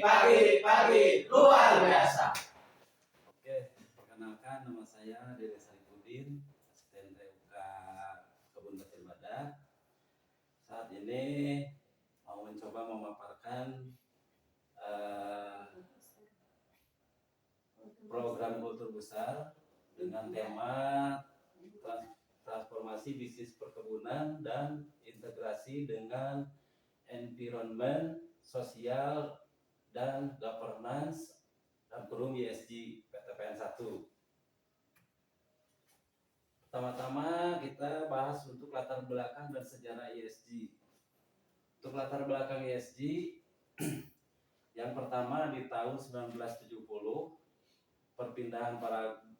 pagi luar biasa. Oke, perkenalkan nama saya Dede Saripudin, asisten TUK Kebun Petir Badak. Saat ini mau mencoba memaparkan program kultur besar dengan tema transformasi bisnis perkebunan dan integrasi dengan environment, sosial, dan governance dan kurung ESG PTPN 1. Pertama-tama kita bahas untuk latar belakang dan sejarah ESG. Untuk latar belakang ESG, yang pertama di tahun 1970 perpindahan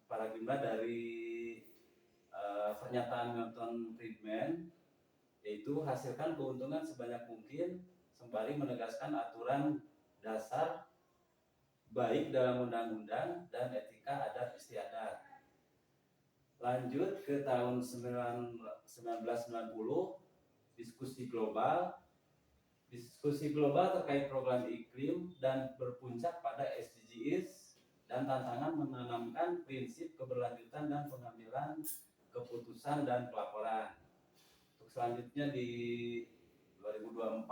paradigma dari pernyataan Milton Friedman, yaitu hasilkan keuntungan sebanyak mungkin sembari menegaskan aturan dasar baik dalam undang-undang dan etika adat istiadat. Lanjut ke tahun 1990, diskusi global terkait program iklim dan berpuncak pada SDGs dan tantangan menanamkan prinsip keberlanjutan dan pengambilan keputusan dan pelaporan. Untuk selanjutnya di 2004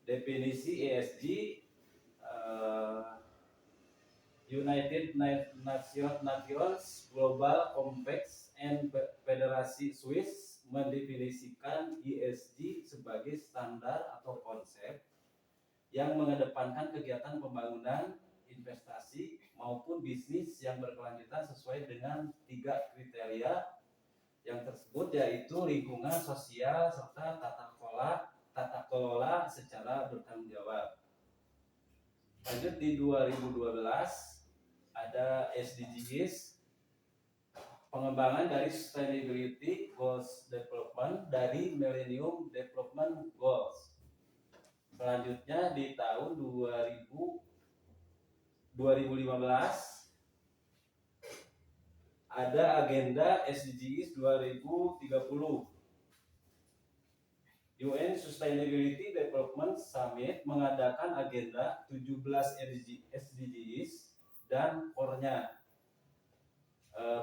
definisi ESG United Nations Global Compact and Federasi Swiss mendefinisikan ESG sebagai standar atau konsep yang mengedepankan kegiatan pembangunan, investasi maupun bisnis yang berkelanjutan sesuai dengan 3 kriteria yang tersebut, yaitu lingkungan, sosial, serta tata kelola secara bertanggung jawab. Lanjut di 2012 ada SDGs, pengembangan dari Sustainability Goals Development dari Millennium Development Goals. Selanjutnya di tahun 2015 ada agenda SDGs 2030. UN Sustainability Development Summit mengadakan agenda 17 SDGs dan core-nya.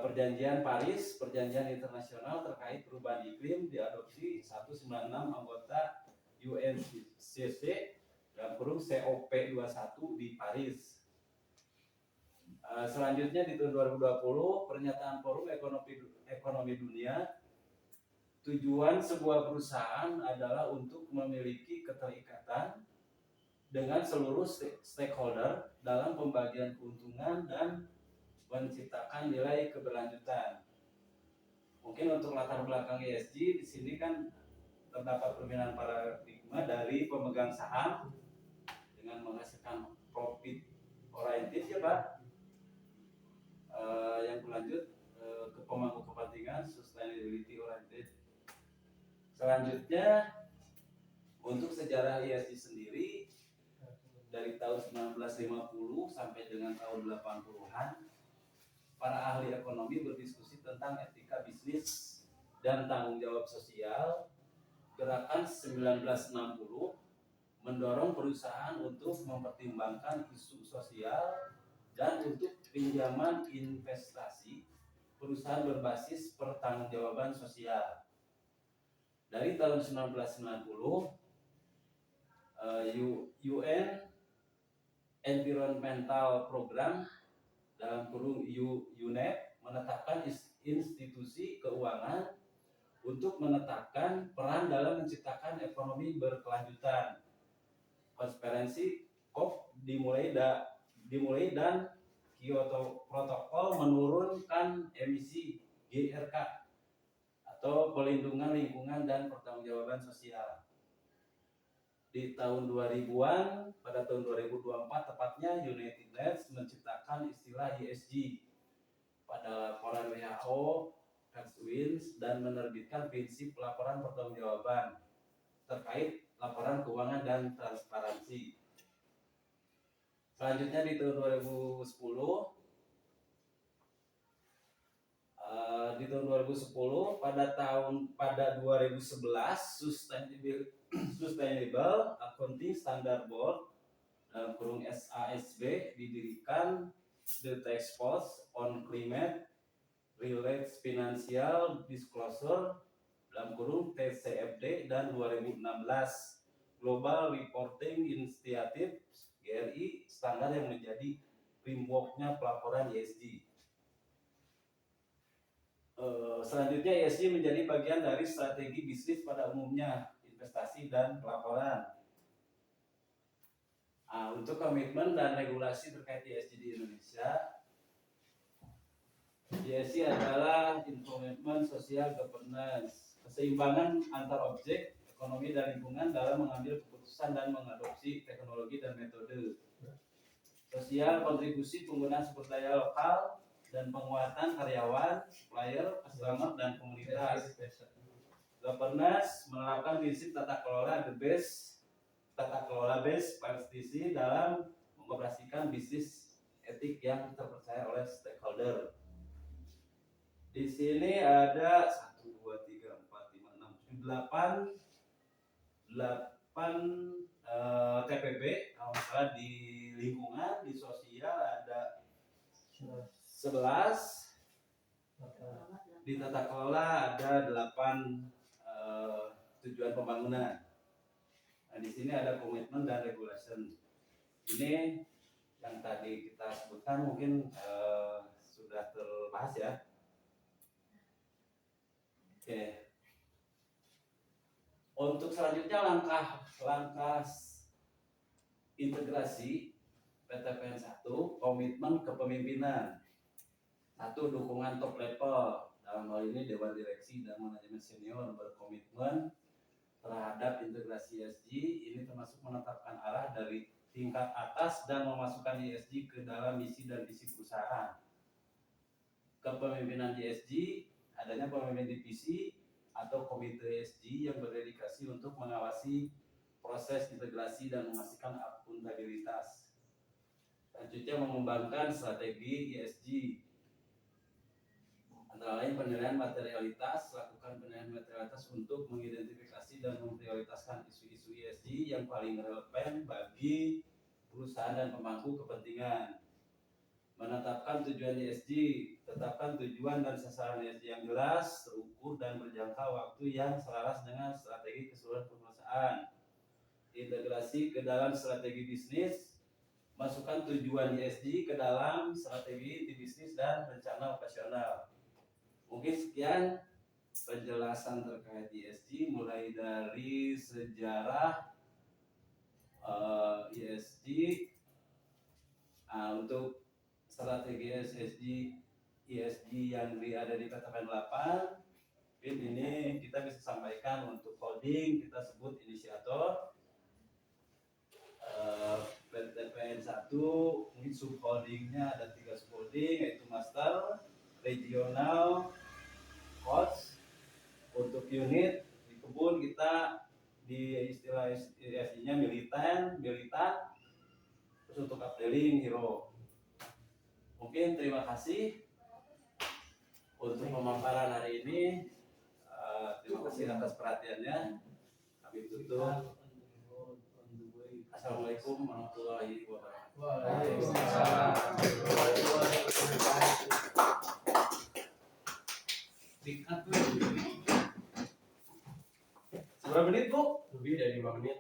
Perjanjian Paris, perjanjian internasional terkait perubahan iklim diadopsi 196 anggota UNCC dan kurung COP21 di Paris. Selanjutnya di tahun 2020 pernyataan Forum Ekonomi Dunia, tujuan sebuah perusahaan adalah untuk memiliki keterikatan dengan seluruh stakeholder dalam pembagian keuntungan dan menciptakan nilai keberlanjutan. Mungkin untuk latar belakang ESG di sini kan terdapat perbedaan paradigma dari pemegang saham dengan menghasilkan profit oriented, ya Pak. Yang berlanjut ke pemangku kepentingan sustainability oriented. Selanjutnya untuk sejarah ESG sendiri dari tahun 1950 sampai dengan tahun 80-an para ahli ekonomi berdiskusi tentang etika bisnis dan tanggung jawab sosial. Gerakan 1960 mendorong perusahaan untuk mempertimbangkan isu sosial dan untuk pinjaman investasi perusahaan berbasis pertanggungjawaban sosial. Dari tahun 1990 UN Environmental Program dalam kurung UNEP menetapkan institusi keuangan untuk menetapkan peran dalam menciptakan ekonomi berkelanjutan. Konferensi COP dimulai dan Kyoto Protokol menurunkan emisi GRK atau pelindungan lingkungan dan pertanggungjawaban sosial. Di tahun 2000-an, pada tahun 2024 tepatnya, United Nations menciptakan istilah ESG pada laporan WHO Wins dan menerbitkan prinsip laporan pertanggungjawaban terkait laporan keuangan dan transparansi. Selanjutnya di tahun 2010 pada 2011 Standard Board dalam kurung SASB didirikan the Task Force on Climate Related Financial Disclosure dalam kurung TCFD dan 2016 Global Reporting Initiative GRI standar yang menjadi framework-nya pelaporan ESG. Selanjutnya ESG menjadi bagian dari strategi bisnis pada umumnya, investasi dan pelaporan. Untuk komitmen dan regulasi terkait ESG di Indonesia, ESG adalah Environment Social Governance, keseimbangan antar objek, ekonomi dan lingkungan dalam mengambil keputusan dan mengadopsi teknologi dan metode. Sosial, kontribusi penggunaan sumber daya lokal dan penguatan karyawan, supplier, customer dan komunitas. Governance menerapkan prinsip tata kelola best practices dalam mengoperasikan bisnis etik yang terpercaya oleh stakeholder. Di sini ada 1, 2, 3, 4, 5, 6, 7, 8 TPB. Kalau misalnya di lingkungan, di sosial ada 11, di tata kelola ada 8 tujuan pembangunan. Nah, di sini ada komitmen dan regulation. Ini yang tadi kita sebutkan mungkin sudah terbahas ya. Oke. Untuk selanjutnya langkah integrasi PTPN 1, komitmen kepemimpinan. 1, dukungan top level. Dalam hal ini Dewan Direksi dan Manajemen Senior berkomitmen terhadap integrasi ESG. Ini termasuk menetapkan arah dari tingkat atas dan memasukkan ESG ke dalam misi dan visi perusahaan. Kepemimpinan ESG, adanya pemimpin divisi atau komite ESG yang berdedikasi untuk mengawasi proses integrasi dan memastikan akuntabilitas. Selanjutnya mengembangkan strategi ESG. Antara lain penilaian materialitas, lakukan penilaian materialitas untuk mengidentifikasi dan memprioritaskan isu-isu ESG yang paling relevan bagi perusahaan dan pemangku kepentingan. Menetapkan tujuan ESG, tetapkan tujuan dan sasaran ESG yang jelas, terukur dan berjangka waktu yang selaras dengan strategi keseluruhan perusahaan. Integrasi ke dalam strategi bisnis, masukkan tujuan ESG ke dalam strategi bisnis dan rencana operasional. Mungkin sekian penjelasan terkait ESG, mulai dari sejarah ESG. Untuk strategi ESG yang ada di PTPN 8, ini kita bisa sampaikan untuk holding, kita sebut inisiator. PTPN 1, mungkin subholdingnya ada 3 subholding, yaitu master, regional, cost. Untuk unit di kebun kita di istilah ESG-nya militan. Terus untuk updating hero. Mungkin terima kasih untuk pemaparan hari ini. Terima kasih atas perhatiannya. Kami tutup. Assalamualaikum warahmatullahi wabarakatuh. Waalaikumsalam. Berapa menit, Bu? Lebih dari 5 menit.